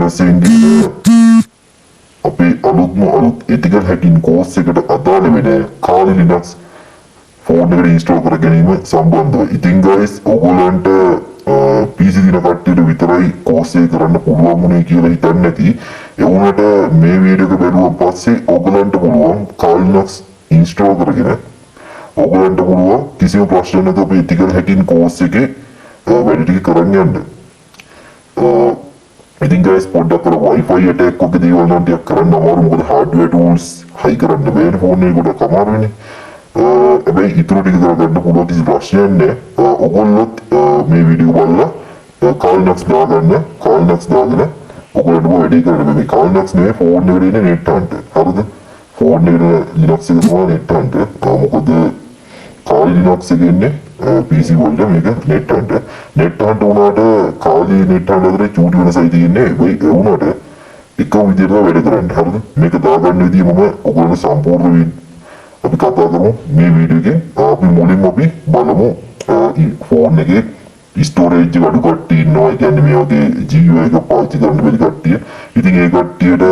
සෙන්ගින අපේ අලුත් ethical hacking course එකට අදාළ වෙන Kali Linux ෆෝන් එකට ඉන්ස්ටෝල් කර ගැනීම සම්බන්ධව. ඉතින් guys ඔයගොල්ලන්ට PC දින කට්ටියට විතරයි course එක කරන්න පුළුවන් වුණේ කියලා හිතන්නේ නැති. ඒ වුණාට මේ වීඩියෝ එක බැලුවන් පස්සේ ඔයගොල්ලන්ට පුළුවන් Kali Linux ඉන්ස්ටෝල් කරගෙන ඔයගොල්ලන්ට පුළුවන් කිසිම ප්‍රශ්න නැතුව අපේ ethical hacking course එකේ වැඩ ටික කරන්න යන්න. ඉතින් guys පොඩ්ඩක් අර Wi-Fi attack වගේ දේවල් නම් ටිකක් කරන්න අමාරු. මොකද hardware tools හයි කරන්න බැහැ ෆෝන් එක ගොඩක් අමාරුනේ. හැබැයි ඉතුරු ටික කරගන්න පුළුවන් කිසි ප්‍රශ්නයක් නැහැ. ඔයගොල්ලොත් මේ වීඩියෝ බලලා Kali Linux දාගන්න. Kali Linux දාගෙන ඔයගොල්ලන්ට වැඩි කරන්න මේ Kali Linux නෙවෙයි ෆෝන් එකට එන net hunt. හරිද? ෆෝන් එකට Linux එක තමයි net hunt. මොකද Kali Linux එකේ ඉන්නේ PC වලට මේක net hunt. net hunt උනාට Kali net hunt අතර චූටි වෙනසයි තියෙන්නේ. ඒ වුණාට එක විදිහට වැඩ කරන්න. හරිද? මේක දාගන්න විදිහ මම ඔයගොල්ලන්ට සම්පූර්ණ අපි කතා කරමු මේ වීඩියෝ එකේ. අපි මුලින්ම අපි බලමු ෆෝන් එකේ ස්ටෝරේජ් එක අඩු කට්ටිය ඉන්නවා. ඒ කියන්නේ මේ වගේ GUI එක පාවිච්චි කරන්න බැරි කට්ටිය. ඉතින් ඒ කට්ටියට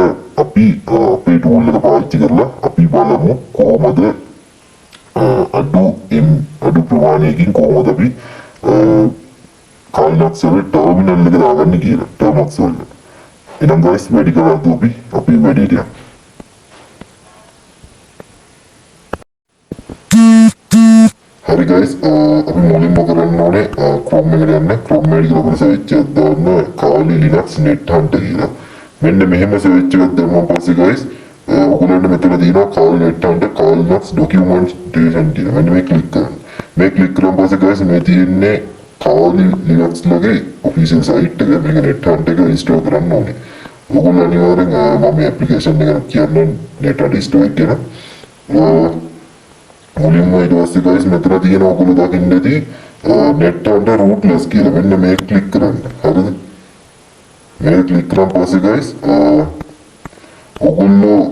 අපි අපේ ටූල් එක පාවිච්චි කරලා අපි බලමු කොහොමද අඩු ප්‍රමාණයකින් කොහොමද අපි Kali Linux වල ටර්මිනල් එක දාගන්නේ කියලා. ටර්මිනල්ස් වල. එහෙනම් guys වැඩි කරලා අපි වැඩිට යමු. හරි guys අපි මුලින්ම කරන්න ඕනේ Chrome එකට යන්න. Chrome එකේ ගිහලා සර්ච් එකක් දාන්න Kali Linux net hunt කියලා. මෙන්න මෙහෙම සර්ච් එකක් දැම්මම පස්සේ guys ඔයගොල්ලන්ට මෙතන තියෙනවා Kali net hunt Kali Linux documentation කියලා. මෙන්න මේ click කරන්න. මේ click කරාම පස්සේ guys මේ තියෙන්නේ Kali Linux ලගේ official site එක. මේක net hunt එක install කරන්න ඕනේ. ඔයගොල්ලෝ අනිවාර්යෙන් මම මේ application එක කියන්නේ net hunt install කරලා මුලින්ම ඊට පස්සේ guys මෙතන තියෙන ඔයගොල්ලෝ දකින්න ඇති net hunt rootless කියලා. මෙන්න මේක ක්ලික් කරන්න. හරිද? මේක ක්ලික් කරාම පස්සේ guys ඔයගොල්ලෝ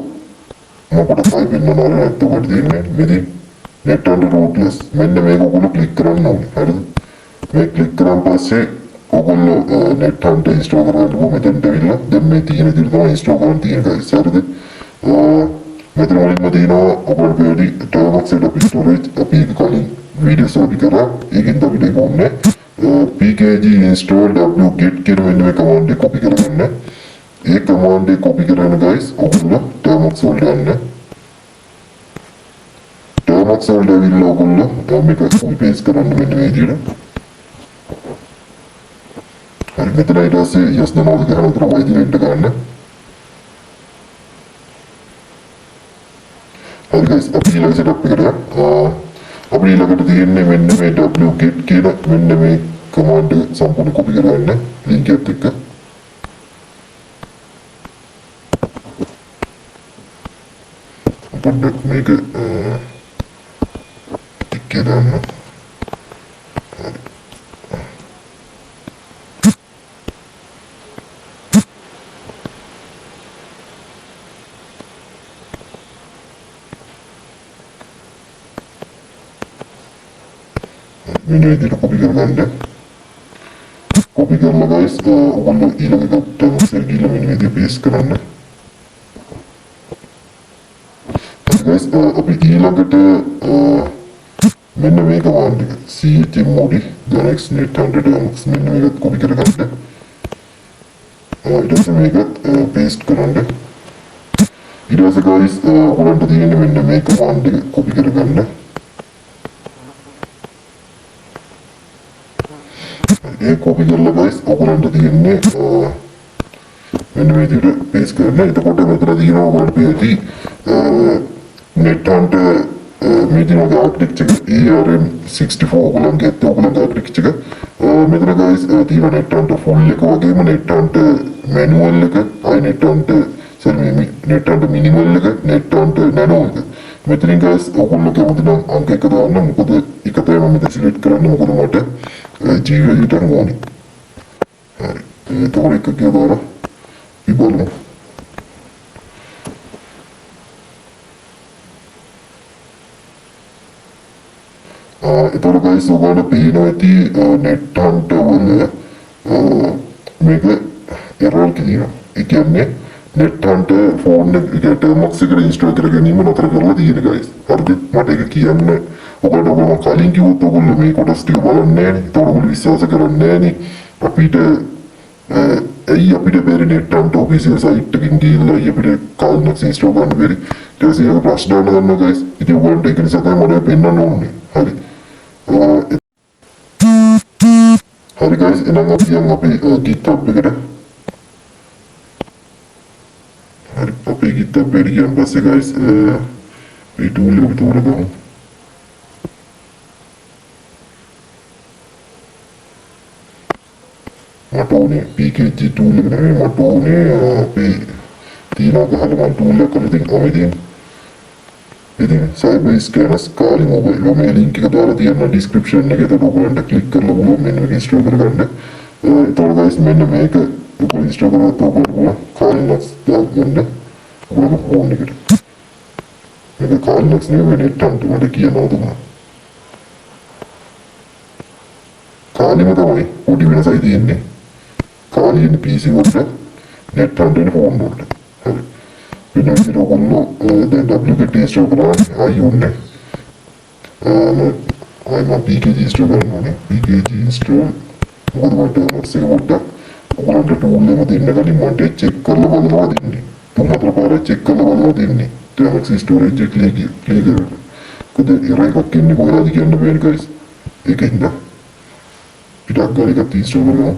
මොකටද type කරන්න ඕනේ නැත්නම් තියෙන්නේ මෙතන net hunt rootless. මෙන්න මේක ඔයගොල්ලෝ ක්ලික් කරන්න ඕනේ. හරිද? මේක ක්ලික් කරාම පස්සේ ඔයගොල්ලෝ net hunt install කරගන්න මෙතනට ඇවිල්ලා දැන් මේ තියෙන විදිහට තමයි install කරන්න තියෙන්නේ guys. හරිද? මෙතන මුලින්ම තියෙනවා ඔයගොල්ලෝ වැඩි ටර්මක්ස් එක ස්ටෝරේජ් අපි කලින් වීඩියෝස් අපි කරා. ඒකෙන් අපිට ඕනේ pkg install wget කියන මෙන්න මේ කමාන්ඩ් එක කොපි කරගන්න. ඒ කමාන්ඩ් එක කොපි කරගෙන guys ඔයගොල්ලෝ ටර්මක්ස් වලට යන්න. ටර්මක්ස් වලට ඇවිල්ලා ඔයගොල්ලෝ මේක කොපි පේස්ට් කරන්න මෙන්න මේ විදිහට. හරි මෙතන ඊට පස්සේ yes no ගහන උතර වයිදිලෙන්ට ගන්න. හරි guys අපි ඊළඟ setup එකට අපි ඊළඟට තියෙන්නේ මෙන්න මේ wget කියන මෙන්න මේ command එක සම්පූර්ණ copy කරගන්න link එකත් එක්ක. පොඩ්ඩක් මේක ටික දාන්න. මෙන්න විදිහට කොපි කරගන්න. කොපි කරලා guys ඔයගොල්ලෝ ඊළඟට ටර්ම්ස් ගිහලා මෙන්න විදිහට පේස්ට් කරන්න. guys අපි ඊළඟට මෙන්න මේ කමාන්ඩ් එක chmod ganex net hunt terms මෙන්න මේක කොපි කරගන්න. ඊට පස්සේ මේක පේස්ට් කරන්න. ඊට පස්සේ guys ඔයගොල්ලන්ට තියෙන්නේ මෙන්න මේ කමාන්ඩ් එක කොපි කරගන්න. ඒ කොපි කරලා guys ඔයගොල්ලන්ට තියෙන්නේ මෙන්න මේ විදිහට පේස්ට් කරන්න. එතකොට මෙතන තියෙනවා ඔයගොල්ලන්ට පියති net hunt මේ තියෙන ආර්කිටෙක්චර් ERM64 ඔයගොල්ලන්ගේ ආර්කිටෙක්චර් එක. මෙතන guys තියෙන net hunt full එක වගේම net hunt manual එක, net hunt net hunt minimal එක, net hunt nano එක. මෙතනින් guys ඔයගොල්ලෝ කැමති නම් අංක එක දාන්න. මොකද එක තමයි මම මෙතන select කරන්නේ. මොකද මට GUI එකට ඕනේ. හරි. ඒතකොට එක කියලා බලමු. ඒතකොට guys ඔයගොල්ලෝ පේනවා ඇති net hunt වල මේක error කියනවා. ඒ කියන්නේ net hunter phone එකේ termux එක install කර ගැනීම නතර කරලා තියෙන guys. හරිද? මට ඒක කියන්න ඔයගොල්ලෝ මම කලින් කිව්වොත් ඔයගොල්ලෝ මේ කොටස් ටික බලන්නේ නැහැ නේ. ඒතකොට ඔයගොල්ලෝ විශ්වාස කරන්නේ නැහැ නේ. අපිට ඇයි අපිට බැරි net hunter official site එකකින් ගිහිල්ලා අපිට කාල්නක්ස් install කරන්න බැරි? ඊට පස්සේ ඒක ප්‍රශ්න ගන්නවා guys. ඉතින් ඔයගොල්ලන්ට ඒක නිසා තමයි මම පෙන්නන්න ඕනේ. හරි. හරි guys, එහෙනම් අපි යන් අපේ GitHub එකට. හරි, අපේ GitHub එකට ගියන් පස්සේ guys මේ tool එක තෝරගමු. මට ඕනේ PKG tool එක නෙමෙයි, මට ඕනේ අපේ තියෙනවා ගහලා මම tool එක කරලා තියෙනවා. ඉතින් cyber scanners කාලේ මොබයිල් මේ link එක දාලා තියෙනවා description එකේ. ඒක ඔයගොල්ලන්ට click කරලා බලන්න මෙන්න මේක install කරගන්න. ඒතකොට guys මෙන්න මේක ඔයගොල්ලෝ install කරලා තෝරගන්න කාල්නක්ස් දාගන්න ඔයගොල්ලෝ phone එකට. මේක කාල්නක්ස් නෙවෙයි net hunter මට කියනවා දුන්නා. කාලෙම තමයි පොඩි වෙනසයි තියෙන්නේ. කාලේ PC වලට net hunter phone වලට. හරි. പിന്നെ ഒന്നു WPT install කරනවා ආයෙන්නේ ආයෙම PKG install කරනවා PKG install මොකද මට නැක්සේ පොඩ්ඩක් ඔයාලට tool එක දෙන්න කලින් මට check කරලා බලනවා දෙන්නේ තුන් හතර පාරක් check කරලා බලනවා දෙන්නේ ටර්ම්ස් storage එක ක්ලික් කරලා කොහොද error එකක් එන්නේ කොහෙද කියන්න බෑනේ guys ඒකෙන්ද පිටක් ගාලා එකක් install කරනවා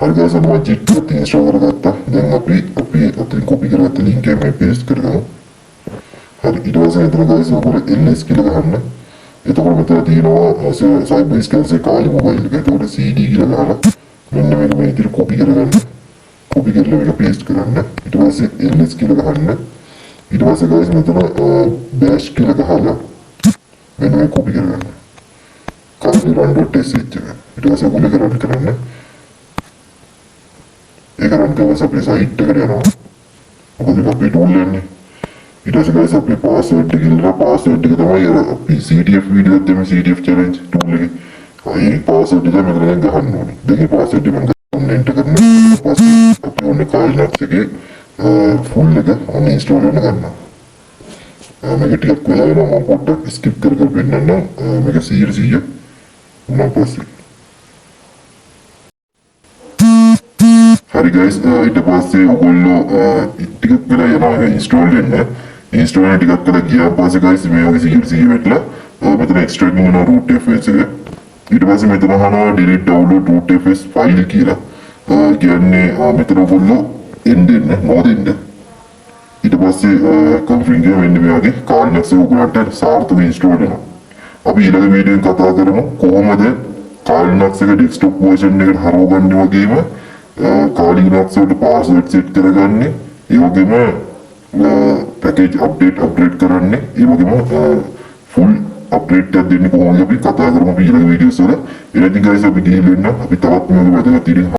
हर guys अब मैं जिट को इंस्टॉल कर देता देन अभी अपनी कॉपी करवाते लिंक है मैं पेस्ट कर दूँ हर इधर से इधर guys वो पूरे LS की लगा हमने ये तो मैं तेरा तीनों ऐसे साइबर स्कैन से काली मोबाइल के तो CD की लगा रहा मैंने मैं इधर कॉपी कर लेगा पेस्ट कर रहा इधर से LS की लगा हमने इधर से guys मैं तेरा बैश की लगा हाला मैंने कॉपी कर रहा काफी रन टेस्ट इधर से बोले कर रहा एक रन के वैसे अपनी साइट टिक रहा ना वो देखो पे टूल लेने इधर से कैसे अपने पासवर्ड टिक रहा पासवर्ड टिक तो मैं यार अपनी CTF वीडियो देते मैं CTF चैलेंज टूल लेके ये पासवर्ड टिक मैं करेंगे गहन होने देखिए पासवर्ड टिक मैं एंटर करना पासवर्ड अपने उन्हें कॉल नट से के फुल लेके उन्हें इंस्टॉल होने करना मैं के टिक को लाए ना मैं पोर्ट स्किप कर पिन ना मैं के सीरियस ही है मैं पास Hari guys, ඊට පස්සේ ඔයගොල්ලෝ ටිකක් වෙලා යනවා install වෙන්න. install වෙන ටිකක් වෙලා ගියාන් පස්සේ guys මේ වගේ CRC වෙట్లా මෙතන extracting වෙන root fs එක. ඊට පස්සේ මෙතන අහනවා delete download root fs file කියලා. කියන්නේ මෙතන ඔයගොල්ලෝ end දෙන්න නොදෙන්න. ඊට පස්සේ config එක වෙන්න මේ වගේ කාල්නක්ස් ඔයගොල්ලන්ට සාර්ථකව install වෙනවා. අපි ඊළඟ වීඩියෝෙන් කතා කරමු කොහොමද කාල්නක්ස් එක desktop version එකට හරවගන්නේ වගේම කාලිනක්ස් වලට පාස්වර්ඩ් සෙට් කරගන්නේ ඒ වගේම පැකේජ් අප්ඩේට් කරන්නේ ඒ වගේම ෆුල් අප්ඩේට් එකක් දෙන්නේ කොහොමද අපි කතා කරමු ඊළඟ වීඩියෝස් වල. එහෙනම් guys අපි ගිහින් ඉන්න අපි තවත් මේ වැදගත්